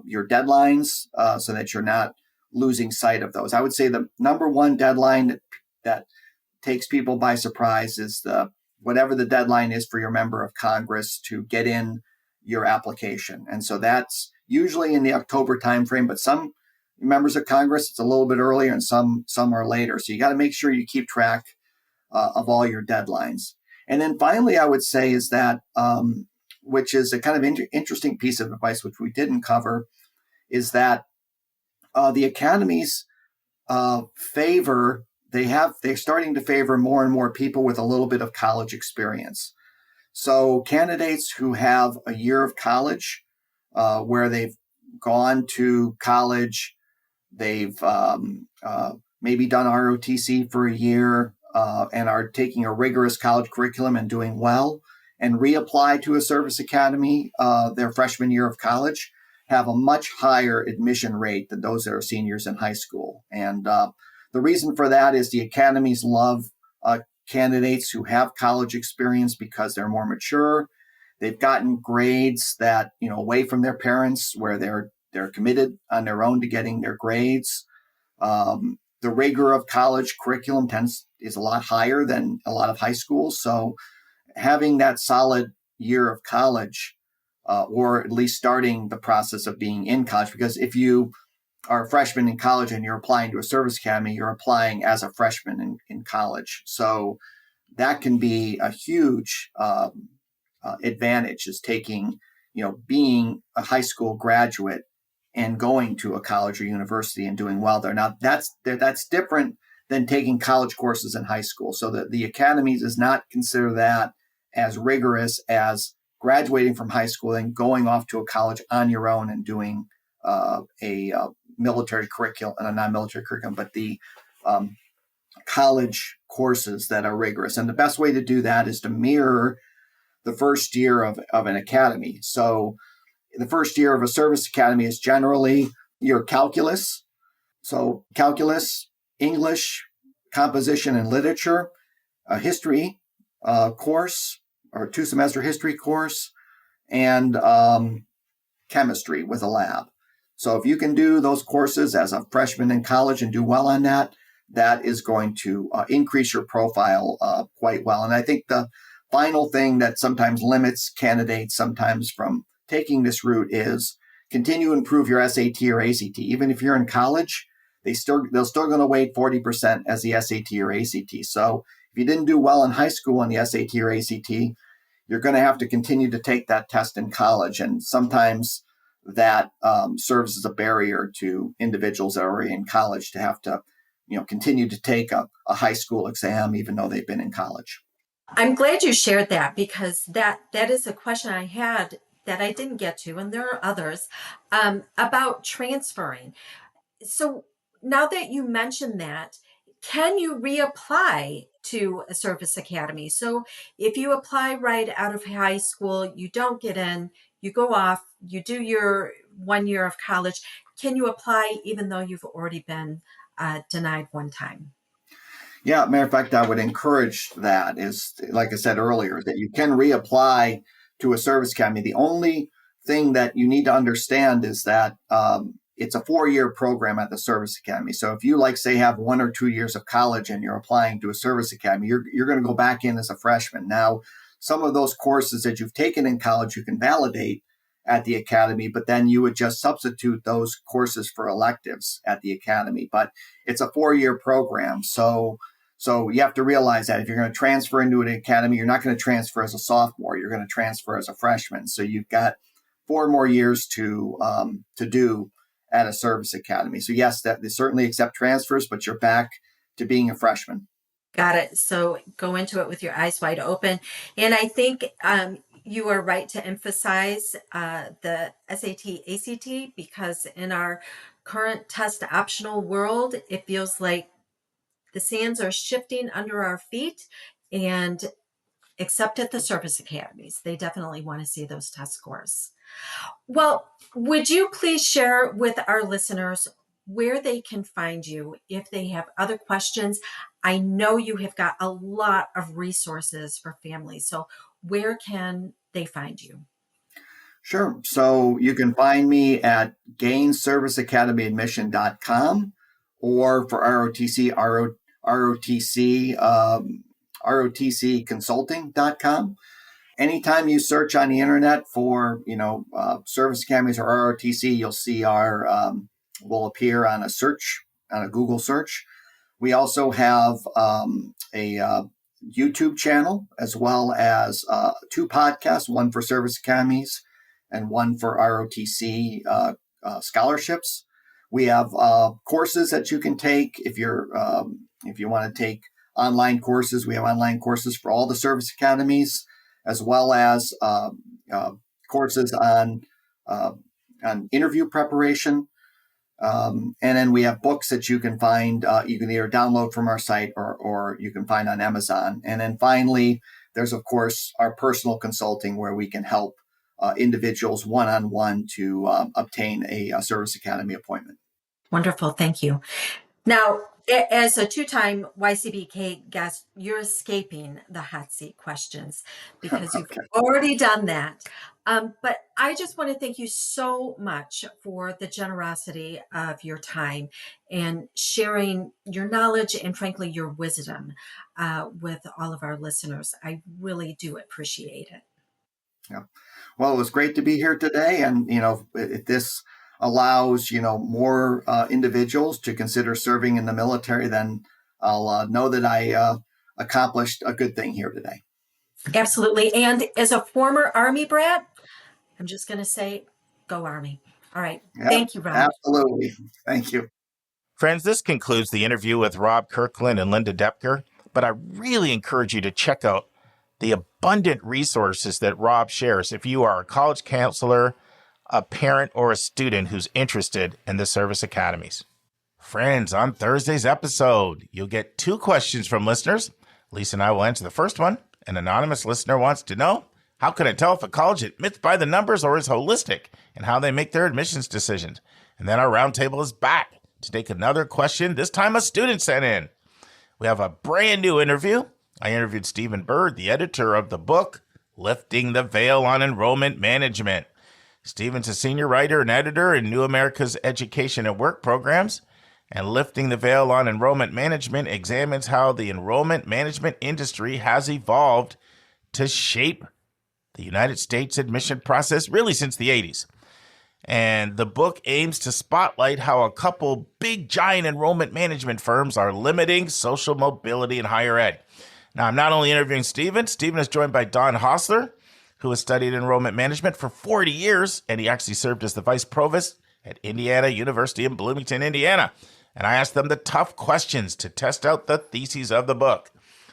your deadlines so that you're not losing sight of those. I would say the number one deadline that takes people by surprise is whatever the deadline is for your member of Congress to get in your application. And so that's usually in the October timeframe, but some members of Congress, it's a little bit earlier, and some are later. So you got to make sure you keep track of all your deadlines. And then finally, I would say is that, which is a kind of interesting piece of advice, which we didn't cover, is that the academies they're starting to favor more and more people with a little bit of college experience. So candidates who have a year of college, where they've gone to college, they've maybe done ROTC for a year and are taking a rigorous college curriculum and doing well, and reapply to a service academy their freshman year of college, have a much higher admission rate than those that are seniors in high school. And the reason for that is the academies love candidates who have college experience because they're more mature. They've gotten grades that, away from their parents, where they're committed on their own to getting their grades. The rigor of college curriculum is a lot higher than a lot of high schools. So having that solid year of college, or at least starting the process of being in college, because if you are a freshman in college and you're applying to a service academy, you're applying as a freshman in college. So that can be a huge advantage, is taking, being a high school graduate and going to a college or university and doing well there. Now that's different than taking college courses in high school. So the academies does not consider that as rigorous as graduating from high school and going off to a college on your own and doing a military curriculum and a non-military curriculum, but the college courses that are rigorous. And the best way to do that is to mirror the first year of an academy. So the first year of a service academy is generally your calculus. So calculus, English, composition and literature, a history course, or 2-semester history course, and chemistry with a lab. So if you can do those courses as a freshman in college and do well on that, that is going to increase your profile quite well. And I think the final thing that sometimes limits candidates sometimes from taking this route is continue to improve your SAT or ACT. Even if you're in college, they're still going to weight 40% as the SAT or ACT. So if you didn't do well in high school on the SAT or ACT, you're going to have to continue to take that test in college. And sometimes that serves as a barrier to individuals that are already in college to have to, continue to take a high school exam, even though they've been in college. I'm glad you shared that, because that is a question I had that I didn't get to, and there are others, about transferring. So now that you mentioned that, can you reapply to a service academy? So if you apply right out of high school, you don't get in, you go off, you do your 1 year of college, can you apply even though you've already been denied one time? Yeah, matter of fact, I would encourage that, is, like I said earlier, that you can reapply to a service academy. The only thing that you need to understand is that it's a 4-year program at the service academy. So if you, say, have 1 or 2 years of college and you're applying to a service academy, you're going to go back in as a freshman. Now, some of those courses that you've taken in college, you can validate at the academy, but then you would just substitute those courses for electives at the academy. But it's a 4-year program. So you have to realize that if you're going to transfer into an academy, you're not going to transfer as a sophomore. You're going to transfer as a freshman. So you've got 4 more years to do at a service academy. So yes, that they certainly accept transfers, but you're back to being a freshman. Got it. So go into it with your eyes wide open. And I think you are right to emphasize the SAT, ACT, because in our current test optional world, it feels like the sands are shifting under our feet, and except at the service academies, they definitely want to see those test scores. Well, would you please share with our listeners where they can find you if they have other questions. I know you have got a lot of resources for families. So where can they find you? Sure. So you can find me at gainserviceacademyadmission.com, or for ROTC, ROTCconsulting.com. Anytime you search on the internet for, Service Academies or ROTC, you'll see will appear on a Google search. We also have a YouTube channel, as well as 2 podcasts, one for Service Academies and one for ROTC scholarships. We have courses that you can take if you want to take online courses. We have online courses for all the Service Academies, as well as courses on interview preparation. And then we have books that you can find. You can either download from our site or you can find on Amazon. And then finally, there's, of course, our personal consulting, where we can help individuals one-on-one to obtain a Service Academy appointment. Wonderful. Thank you. Now, as a 2-time YCBK guest, you're escaping the hot seat questions because you've already done that. But I just want to thank you so much for the generosity of your time and sharing your knowledge and, frankly, your wisdom with all of our listeners. I really do appreciate it. Yeah. Well, it was great to be here today. And, this allows, more individuals to consider serving in the military, then I'll know that I accomplished a good thing here today. Absolutely. And as a former Army brat, I'm just going to say, go Army. All right. Yep, thank you, Rob. Absolutely. Thank you. Friends, this concludes the interview with Rob Kirkland and Lynda Depker, but I really encourage you to check out the abundant resources that Rob shares if you are a college counselor, a parent, or a student who's interested in the Service Academies. Friends, on Thursday's episode, you'll get 2 questions from listeners. Lisa and I will answer the first one. An anonymous listener wants to know, how can I tell if a college admits by the numbers or is holistic and how they make their admissions decisions? And then our roundtable is back to take another question, this time a student sent in. We have a brand new interview. I interviewed Stephen Bird, the editor of the book, Lifting the Veil on Enrollment Management. Stephen's a senior writer and editor in New America's Education and Work programs, and Lifting the Veil on Enrollment Management examines how the enrollment management industry has evolved to shape the United States admission process really since the 80s. And the book aims to spotlight how a couple big giant enrollment management firms are limiting social mobility in higher ed. Now, I'm not only interviewing Stephen is joined by Don Hostler, who has studied enrollment management for 40 years, and he actually served as the vice provost at Indiana University in Bloomington, Indiana. And I asked them the tough questions to test out the theses of the book.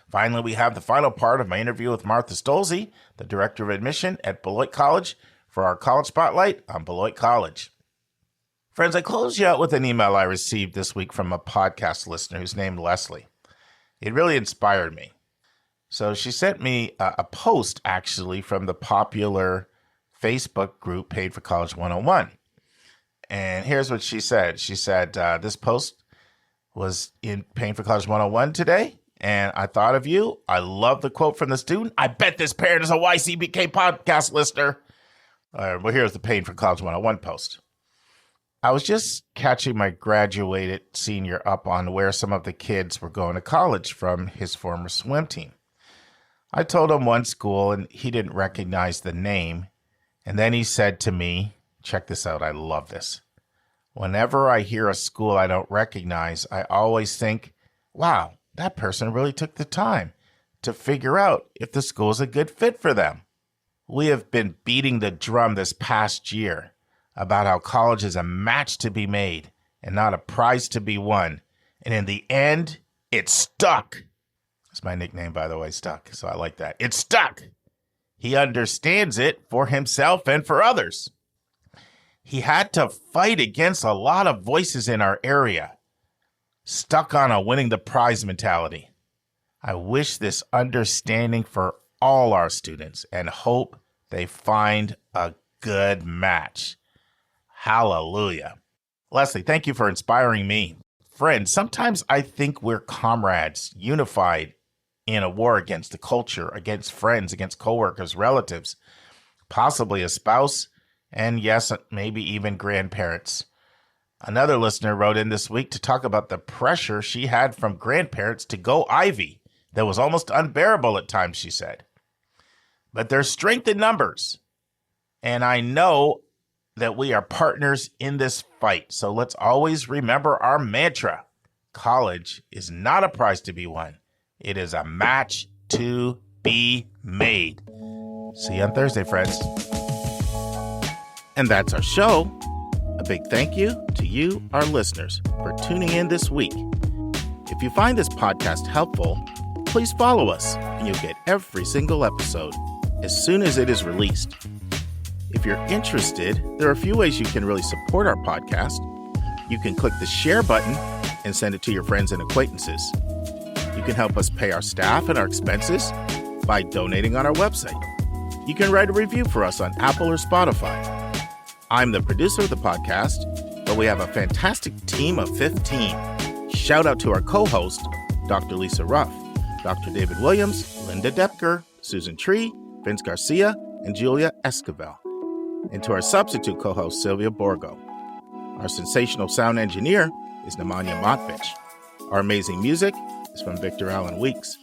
Finally, we have the final part of my interview with Martha Stolze, the director of admission at Beloit College, for our College Spotlight on Beloit College. Friends, I close you out with an email I received this week from a podcast listener who's named Leslie. It really inspired me. So she sent me a post, actually, from the popular Facebook group Paid for College 101. And here's what she said. She said, this post was in Paid for College 101 today, and I thought of you. I love the quote from the student. I bet this parent is a YCBK podcast listener. Well, here's the Paid for College 101 post. I was just catching my graduated senior up on where some of the kids were going to college from his former swim team. I told him one school, and he didn't recognize the name. And then he said to me, check this out, I love this. Whenever I hear a school I don't recognize, I always think, wow, that person really took the time to figure out if the school is a good fit for them. We have been beating the drum this past year about how college is a match to be made and not a prize to be won. And in the end, it stuck. That's my nickname, by the way, Stuck. So I like that. It stuck. He understands it for himself and for others. He had to fight against a lot of voices in our area, stuck on a winning the prize mentality. I wish this understanding for all our students and hope they find a good match. Hallelujah. Leslie, thank you for inspiring me. Friends, sometimes I think we're comrades, unified in a war against the culture, against friends, against coworkers, relatives, possibly a spouse, and yes, maybe even grandparents. Another listener wrote in this week to talk about the pressure she had from grandparents to go Ivy that was almost unbearable at times, she said. But there's strength in numbers, and I know that we are partners in this fight. So let's always remember our mantra. College is not a prize to be won. It is a match to be made. See you on Thursday, friends. And that's our show. A big thank you to you, our listeners, for tuning in this week. If you find this podcast helpful, please follow us and you'll get every single episode as soon as it is released. If you're interested, there are a few ways you can really support our podcast. You can click the share button and send it to your friends and acquaintances. You can help us pay our staff and our expenses by donating on our website. You can write a review for us on Apple or Spotify. I'm the producer of the podcast, but we have a fantastic team of 15. Shout out to our co-host, Dr. Lisa Ruff, Dr. David Williams, Lynda Depker, Susan Tree, Vince Garcia, and Julia Esquivel. And to our substitute co-host, Sylvia Borgo. Our sensational sound engineer is Nemanja Motvich. Our amazing music is from Victor Allen Weeks.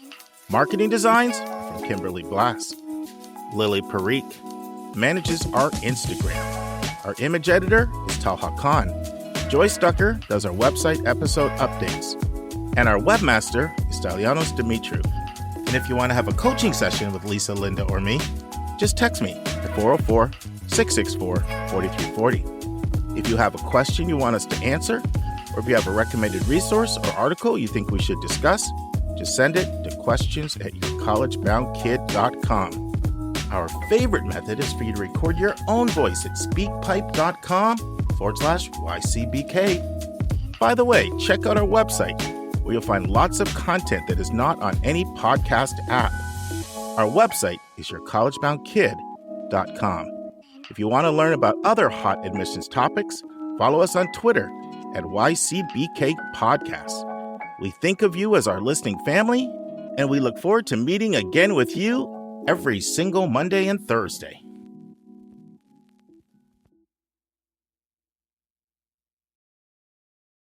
Marketing designs are from Kimberly Blass. Lily Parikh manages our Instagram. Our image editor is Talha Khan. Joyce Ducker does our website episode updates. And our webmaster is Stalianos Dimitriou. And if you want to have a coaching session with Lisa, Lynda, or me, just text me at 404-664-4340. If you have a question you want us to answer, or if you have a recommended resource or article you think we should discuss, just send it to questions@yourcollegeboundkid.com. Our favorite method is for you to record your own voice at speakpipe.com/YCBK. By the way, check out our website, where you'll find lots of content that is not on any podcast app. Our website is yourcollegeboundkid.com. If you want to learn about other hot admissions topics, follow us on Twitter at YCBK Podcasts. We think of you as our listening family, and we look forward to meeting again with you every single Monday and Thursday.